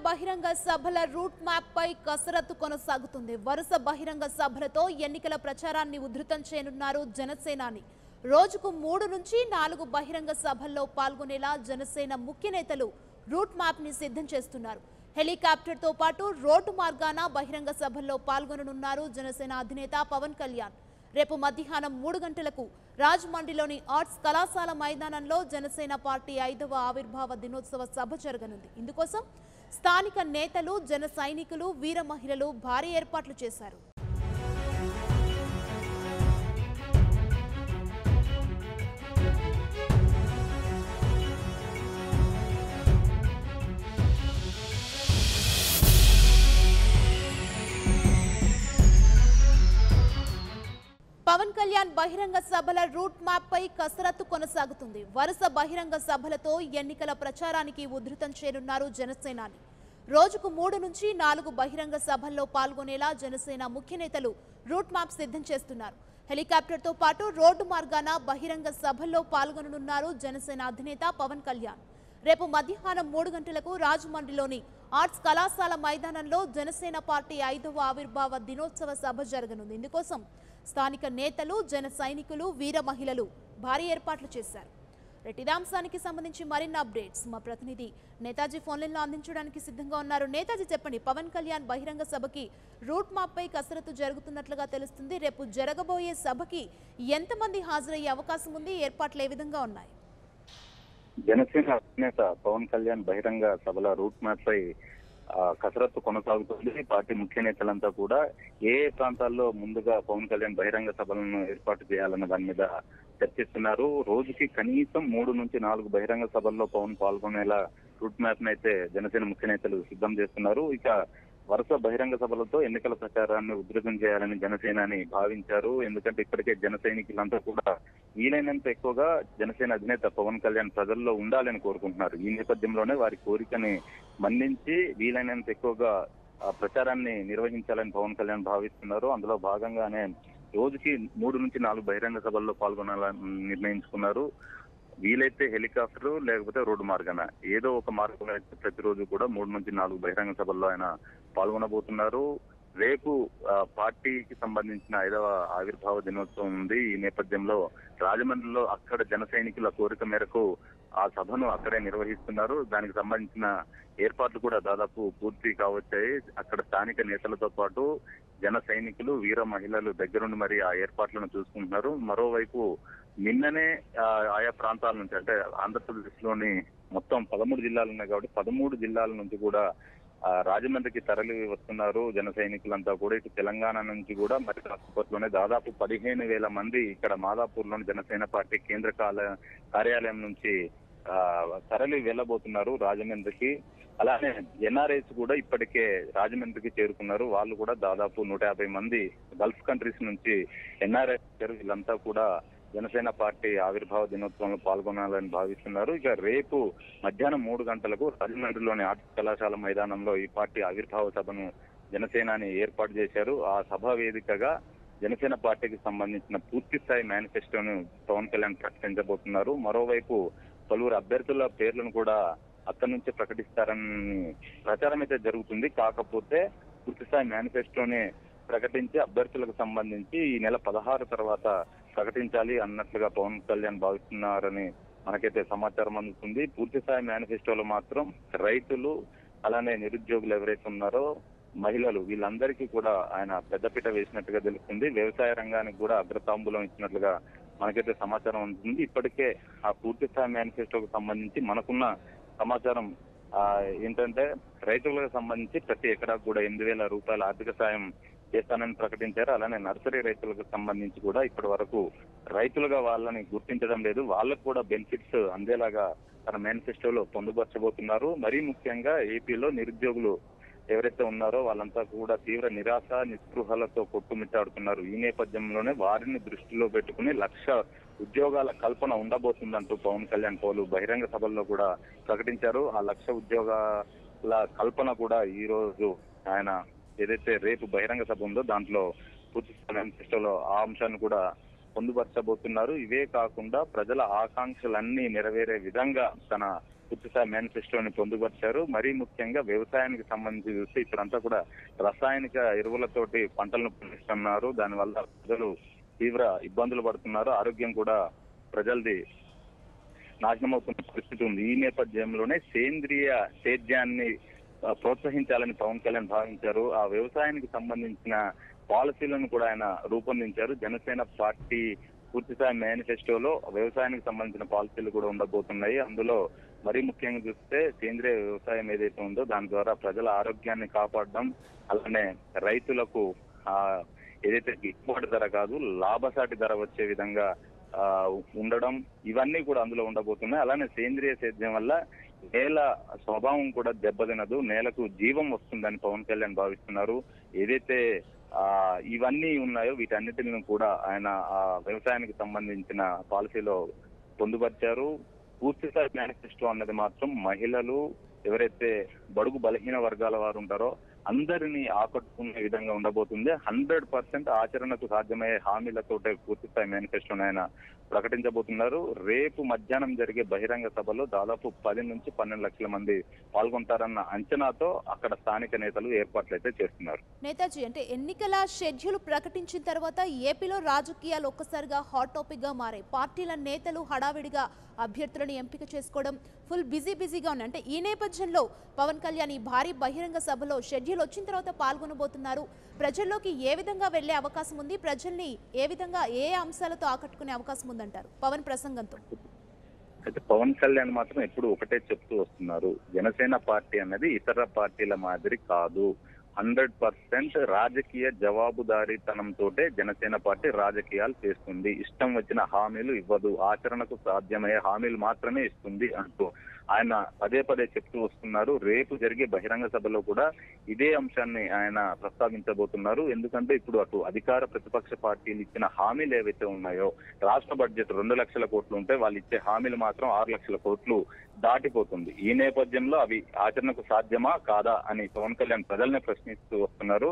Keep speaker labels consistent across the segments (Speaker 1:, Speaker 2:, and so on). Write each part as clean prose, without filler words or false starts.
Speaker 1: బహిరంగ సభల route map పై కసరత్తు కొనసాగుతుంది. వరుస బహిరంగ సభలతో ఎన్నికల ప్రచారాన్ని ఉధృతం చేయనున్నారు జనసేనాని. రోజుకు 3 నుంచి 4 బహిరంగ సభల్లో పాల్గొనేలా జనసేన ముఖ్య నేతలు రూట్ మ్యాప్ ని సిద్ధం చేస్తున్నారు. హెలికాప్టర్ తో పాటు రోడ్డు మార్గాన బహిరంగ సభల్లో పాల్గొననున్నారు జనసేన అధినేత పవన్ కళ్యాణ్. రేపు మధ్యాహ్నం 3 గంటలకు రాజమండ్రిలోని ఆర్ట్స్ కళాశాల మైదానంలో జనసేన పార్టీ 5వ ఆవిర్భావ దినోత్సవ సభ జరగనుంది. ఇందుకోసం స్థానిక నేతలు, జన సైనికులు, వీర మహిళలు భారీ ఏర్పాట్లు చేశారు. పవన్ కళ్యాణ్ బహిరంగ సభల రూట్ మ్యాప్ పై కసరత్తు కొనసాగుతుంది. వరుస బహిరంగ సభలతో ఎన్నికల ప్రచారానికి ఉధృతం చేయనున్నారు జనసేనాని. రోజుకు 3 నుంచి 4 బహిరంగ సభల్లో పాల్గొనేలా జనసేన ముఖ్య నేతలు రూట్ మ్యాప్ సిద్ధం చేస్తున్నారు. హెలికాప్టర్ తో పాటు రోడ్డు మార్గాన బహిరంగ సభల్లో పాల్గొననున్నారు జనసేన అధినేత పవన్ కళ్యాణ్. రేపు మధ్యాహ్నం 3 గంటలకు రాజమండ్రిలోని ఆర్ట్స్ కళాశాల మైదానంలో జనసేన పార్టీ 5వ ఆవిర్భావ దినోత్సవ సభ జరగనుంది. ఇందుకోసం స్థానిక నేతలు, జన సైనికులు, వీర మహిళలు భారీ ఏర్పాట్లు చేశారు. ఇదాంశానికి సంబంధించి మరిన్ని అప్డేట్స్ మా ప్రతినిధి నేతాజీ ఫోన్లైన్లో అందించడానికి సిద్ధంగా ఉన్నారు. నేతాజీ, చెప్పండి, పవన్ కళ్యాణ్ బహిరంగ సభకి రూట్ మ్యాప్ పై కసరత్తు జరుగుతున్నట్లుగా తెలుస్తుంది. రేపు జరగబోయే సభకి ఎంతమంది హాజరయ్యే అవకాశం ఉంది? ఏర్పాట్లు ఏ విధంగా ఉన్నాయి?
Speaker 2: జనసేన అధినేత పవన్ కళ్యాణ్ బహిరంగ సభల రూట్ మ్యాప్ పై కసరత్తు కొనసాగుతుంది. పార్టీ ముఖ్య నేతలంతా కూడా ఏ ప్రాంతాల్లో ముందుగా పవన్ కళ్యాణ్ బహిరంగ సభలను ఏర్పాటు చేయాలన్న దాని మీద చర్చిస్తున్నారు. రోజుకి కనీసం 3 నుంచి 4 బహిరంగ సభల్లో పవన్ పాల్గొనేలా రూట్ మ్యాప్ అయితే జనసేన ముఖ్య నేతలు సిద్ధం చేస్తున్నారు. ఇక వరుస బహిరంగ సభలతో ఎన్నికల ప్రచారాన్ని ఉధృతం చేయాలని జనసేనాని భావించారు. ఎందుకంటే ఇప్పటికే జన సైనికులంతా కూడా వీలైనంత ఎక్కువగా జనసేన అధినేత పవన్ కళ్యాణ్ ప్రజల్లో ఉండాలని కోరుకుంటున్నారు. ఈ నేపథ్యంలోనే వారి కోరికని మన్నించి వీలైనంత ఎక్కువగా ప్రచారాన్ని నిర్వహించాలని పవన్ కళ్యాణ్ భావిస్తున్నారు. అందులో భాగంగానే రోజుకి 3 నుంచి 4 బహిరంగ సభల్లో పాల్గొనాలని నిర్ణయించుకున్నారు. వీలైతే హెలికాప్టర్ లేకపోతే రోడ్డు మార్గాన ఏదో ఒక మార్గంలో అయితే ప్రతిరోజు కూడా 3 నుంచి 4 బహిరంగ సభల్లో ఆయన పాల్గొనబోతున్నారు. రేపు పార్టీకి సంబంధించిన 5వ ఆవిర్భావ దినోత్సవం ఉంది. ఈ నేపథ్యంలో రాజమండ్రిలో అక్కడ జన సైనికుల కోరిక మేరకు ఆ సభను అక్కడే నిర్వహిస్తున్నారు. దానికి సంబంధించిన ఏర్పాట్లు కూడా దాదాపు పూర్తి కావచ్చాయి. అక్కడ స్థానిక నేతలతో పాటు జన సైనికులు, వీర మహిళలు దగ్గరుండి మరి ఆ ఏర్పాట్లను చూసుకుంటున్నారు. మరోవైపు నిన్ననే ఆయా ప్రాంతాల నుంచి, అంటే ఆంధ్రప్రదేశ్ లోని మొత్తం 13 జిల్లాలు ఉన్నాయి కాబట్టి 13 జిల్లాల నుంచి కూడా రాజమండ్రికి తరలి వస్తున్నారు జన సైనికులంతా కూడా. ఇటు తెలంగాణ నుంచి కూడా మరి కాసేపట్లోనే దాదాపు 15,000 మంది ఇక్కడ మాదాపూర్ లోని జనసేన పార్టీ కేంద్ర కార్యాలయం నుంచి తరలి వెళ్ళబోతున్నారు రాజమండ్రికి. అలానే ఎన్ఆర్ఐస్ కూడా ఇప్పటికే రాజమండ్రికి చేరుకున్నారు. వాళ్ళు కూడా దాదాపు 150 మంది గల్ఫ్ కంట్రీస్ నుంచి ఎన్ఆర్ఐ వీళ్ళంతా కూడా జనసేన పార్టీ ఆవిర్భావ దినోత్సవంలో పాల్గొనాలని భావిస్తున్నారు. ఇక రేపు మధ్యాహ్నం 3 గంటలకు రాజమండ్రిలోని ఆర్ట్స్ కళాశాల మైదానంలో ఈ పార్టీ ఆవిర్భావ సభను జనసేనాని ఏర్పాటు చేశారు. ఆ సభ వేదికగా జనసేన పార్టీకి సంబంధించిన పూర్తి స్థాయి మేనిఫెస్టోను పవన్ కళ్యాణ్ ప్రకటించబోతున్నారు. మరోవైపు పలువురు అభ్యర్థుల పేర్లను కూడా అక్కడి నుంచే ప్రకటిస్తారని ప్రచారం అయితే జరుగుతుంది. కాకపోతే పూర్తి స్థాయి మేనిఫెస్టోనే ప్రకటించి అభ్యర్థులకు సంబంధించి ఈ నెల 16 తర్వాత ప్రకటించాలి అన్నట్లుగా పవన్ కళ్యాణ్ భావిస్తున్నారని మనకైతే సమాచారం అందుతుంది. పూర్తి స్థాయి మేనిఫెస్టోలో మాత్రం రైతులు, అలానే నిరుద్యోగులు ఎవరైతే ఉన్నారో మహిళలు, వీళ్ళందరికీ కూడా ఆయన పెద్దపీట వేసినట్టుగా తెలుస్తుంది. వ్యవసాయ రంగానికి కూడా అగ్రతాంబూలం ఇచ్చినట్లుగా మనకైతే సమాచారం అందుతుంది. ఇప్పటికే ఆ పూర్తి స్థాయి మేనిఫెస్టోకు సంబంధించి మనకున్న సమాచారం ఏంటంటే రైతులకు సంబంధించి ప్రతి ఎకరాకు కూడా 8,000 రూపాయల ఆర్థిక సాయం చేస్తానని ప్రకటించారు. అలానే నర్సరీ రైతులకు సంబంధించి కూడా ఇప్పటి వరకు రైతులుగా వాళ్ళని గుర్తించడం లేదు. వాళ్ళకు కూడా బెనిఫిట్స్ అందేలాగా తన మేనిఫెస్టోలో పొందుపరచబోతున్నారు. మరీ ముఖ్యంగా ఏపీలో నిరుద్యోగులు ఎవరైతే ఉన్నారో వాళ్ళంతా కూడా తీవ్ర నిరాశ, నిస్పృహలతో కొట్టుమిట్టాడుతున్నారు. ఈ నేపథ్యంలోనే వారిని దృష్టిలో పెట్టుకుని 1,00,000 ఉద్యోగాల కల్పన ఉండబోతుందంటూ పవన్ కళ్యాణ్ పలు బహిరంగ సభల్లో కూడా ప్రకటించారు. ఆ 1,00,000 ఉద్యోగాల కల్పన కూడా ఈ రోజు ఆయన ఏదైతే రేపు బహిరంగ సభ ఉందో దాంట్లో పూర్తి మేనిఫెస్టోలో ఆ అంశాన్ని కూడా పొందుపరచబోతున్నారు. ఇవే కాకుండా ప్రజల ఆకాంక్షలన్నీ నెరవేరే విధంగా తన పూర్తిస్థాయి మేనిఫెస్టోని పొందుపరిచారు. మరీ ముఖ్యంగా వ్యవసాయానికి సంబంధించి చూస్తే ఇప్పుడంతా కూడా రసాయనిక ఎరువులతోటి పంటలను పండిస్తున్నారు. దానివల్ల ప్రజలు తీవ్ర ఇబ్బందులు పడుతున్నారు. ఆరోగ్యం కూడా ప్రజలది నాశనమవుతున్న పరిస్థితి ఉంది. ఈ నేపథ్యంలోనే సేంద్రియ సేద్యాన్ని ప్రోత్సహించాలని పవన్ కళ్యాణ్ భావించారు. ఆ వ్యవసాయానికి సంబంధించిన పాలసీలను కూడా ఆయన రూపొందించారు. జనసేన పార్టీ పూర్తిస్థాయి మేనిఫెస్టోలో వ్యవసాయానికి సంబంధించిన పాలసీలు కూడా ఉండబోతున్నాయి. అందులో మరీ ముఖ్యంగా చూస్తే సేంద్రియ వ్యవసాయం ఏదైతే ఉందో దాని ద్వారా ప్రజల ఆరోగ్యాన్ని కాపాడడం, అలానే రైతులకు ఏదైతే గిట్టుబాటు ధర కాదు లాభసాటి ధర వచ్చే విధంగా ఉండడం, ఇవన్నీ కూడా అందులో ఉండబోతున్నాయి. అలానే సేంద్రియ సేద్యం వల్ల నేల స్వభావం కూడా దెబ్బతినదు, నేలకు జీవం వస్తుందని పవన్ కళ్యాణ్ భావిస్తున్నారు. ఏదైతే ఇవన్నీ ఉన్నాయో వీటన్నిటిని కూడా ఆయన వ్యవసాయానికి సంబంధించిన పాలసీలో పొందుపరిచారు. పూర్తిస్థాయి మేనిఫెస్టో అన్నది మాత్రం మహిళలు, ఎవరైతే బడుగు బలహీన వర్గాల వారు ఉంటారో అందరినీ ఆకట్టుకునే విధంగా ఉండబోతుంది. 100% ఆచరణకు సాధ్యమయ్యే హామీలతోటే పూర్తిస్థాయి మేనిఫెస్టోని ఆయన ప్రకటించబోతున్నారు. రేపు మధ్యాహ్నం జరిగే బహిరంగ సభలో దాదాపు 10 నుంచి 12 లక్షల మంది పాల్గొంటారన్న అంచనాతో అక్కడ స్థానిక నేతలు ఏర్పాట్లు అయితే చేస్తున్నారు.
Speaker 1: నేతాజీ, అంటే ఎన్నికల షెడ్యూల్ ప్రకటించిన తర్వాత ఏపీలో రాజకీయాలు ఒక్కసారిగా హాట్ టాపిక్ గా మారాయి. పార్టీల నేతలు హడావిడిగా అభ్యర్థులను ఎంపిక చేసుకోవడం ఫుల్ బిజీగా ఉన్నాయి. అంటే ఈ నేపథ్యంలో పవన్ కళ్యాణ్ ఈ భారీ బహిరంగ సభలో షెడ్యూల్ వచ్చిన తర్వాత పాల్గొనబోతున్నారు. ప్రజల్లోకి ఏ విధంగా వెళ్లే అవకాశం ఉంది, ప్రజల్ని ఏ విధంగా ఏ అంశాలతో ఆకట్టుకునే అవకాశం ఉందంటారు పవన్ ప్రసంగంతో?
Speaker 2: అయితే పవన్ కళ్యాణ్ మాత్రం ఎప్పుడు ఒకటే చెప్తూ వస్తున్నారు, జనసేన పార్టీ అన్నది ఇతర పార్టీల మాదిరి కాదు. 100% రాజకీయ జవాబుదారీతనంతో జనసేన పార్టీ రాజకీయాలు చేస్తుంది. ఇష్టం వచ్చిన హామీలు ఇవ్వదు, ఆచరణకు సాధ్యమయ్యే హామీలు మాత్రమే ఇస్తుంది అంటూ ఆయన పదే చెప్తూ వస్తున్నారు. రేపు జరిగే బహిరంగ సభలో కూడా ఇదే అంశాన్ని ఆయన ప్రస్తావించబోతున్నారు. ఎందుకంటే ఇప్పుడు అటు అధికార ప్రతిపక్ష పార్టీలు ఇచ్చిన హామీలు ఏవైతే ఉన్నాయో, రాష్ట్ర బడ్జెట్ 2 లక్షల కోట్లు ఉంటే వాళ్ళు ఇచ్చే హామీలు మాత్రం 6 లక్షల కోట్లు దాటిపోతుంది. ఈ నేపథ్యంలో అవి ఆచరణకు సాధ్యమా కాదా అని పవన్ కళ్యాణ్ ప్రజల్ని ప్రశ్నిస్తూ వస్తున్నారు.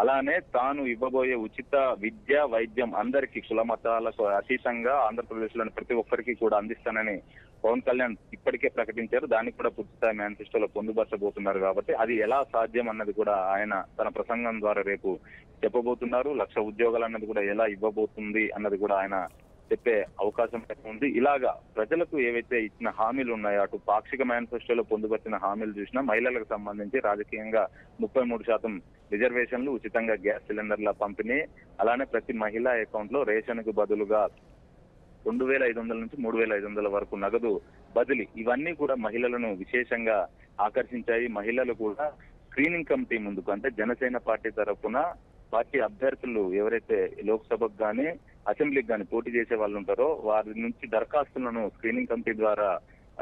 Speaker 2: అలానే తాను ఇవ్వబోయే ఉచిత విద్య, వైద్యం అందరికీ కుల మతాలకు అతీతంగా ఆంధ్రప్రదేశ్ లోని ప్రతి ఒక్కరికి కూడా అందిస్తానని పవన్ కళ్యాణ్ ఇప్పటికే ప్రకటించారు. దానికి కూడా పూర్తిస్థాయి మేనిఫెస్టోలో పొందుపరచబోతున్నారు. కాబట్టి అది ఎలా సాధ్యం అన్నది కూడా ఆయన తన ప్రసంగం ద్వారా రేపు చెప్పబోతున్నారు. 1,00,000 ఉద్యోగాలు అన్నది కూడా ఎలా ఇవ్వబోతుంది అన్నది కూడా ఆయన చెప్పే అవకాశం ఉంది. ఇలాగా ప్రజలకు ఏవైతే ఇచ్చిన హామీలు ఉన్నాయో, అటు పాక్షిక మేనిఫెస్టోలో పొందుపరిచిన హామీలు చూసినా మహిళలకు సంబంధించి రాజకీయంగా 33% రిజర్వేషన్లు, ఉచితంగా గ్యాస్ సిలిండర్ల పంపిణీ, అలానే ప్రతి మహిళా అకౌంట్ లో రేషన్ కు బదులుగా 2,500 నుంచి 3,500 వరకు నగదు బదిలీ, ఇవన్నీ కూడా మహిళలను విశేషంగా ఆకర్షించాయి. మహిళలు కూడా స్క్రీనింగ్ కమిటీ ముందుకు, అంటే జనసేన పార్టీ తరఫున పార్టీ అభ్యర్థులు ఎవరైతే లోక్సభకు గానీ అసెంబ్లీకి గానీ పోటీ చేసే వాళ్ళు ఉంటారో వారి నుంచి దరఖాస్తులను స్క్రీనింగ్ కమిటీ ద్వారా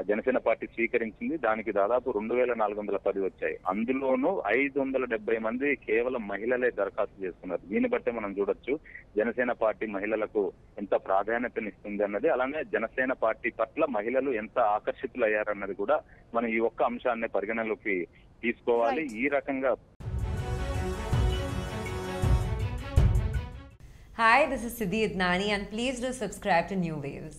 Speaker 2: జనసేన పార్టీ స్వీకరించింది. దానికి దాదాపు 2,410 వచ్చాయి. అందులోనూ 570 మంది కేవలం మహిళలే దరఖాస్తు చేసుకున్నారు. దీన్ని బట్టే మనం చూడొచ్చు జనసేన పార్టీ మహిళలకు ఎంత ప్రాధాన్యతనిస్తుంది అన్నది. అలానే జనసేన పార్టీ పట్ల మహిళలు ఎంత ఆకర్షితులయ్యారన్నది కూడా మనం ఈ ఒక్క అంశాన్ని పరిగణలోకి తీసుకోవాలి. ఈ రకంగా
Speaker 3: Hi, this is Siddhi Idnani and please do subscribe to New Waves.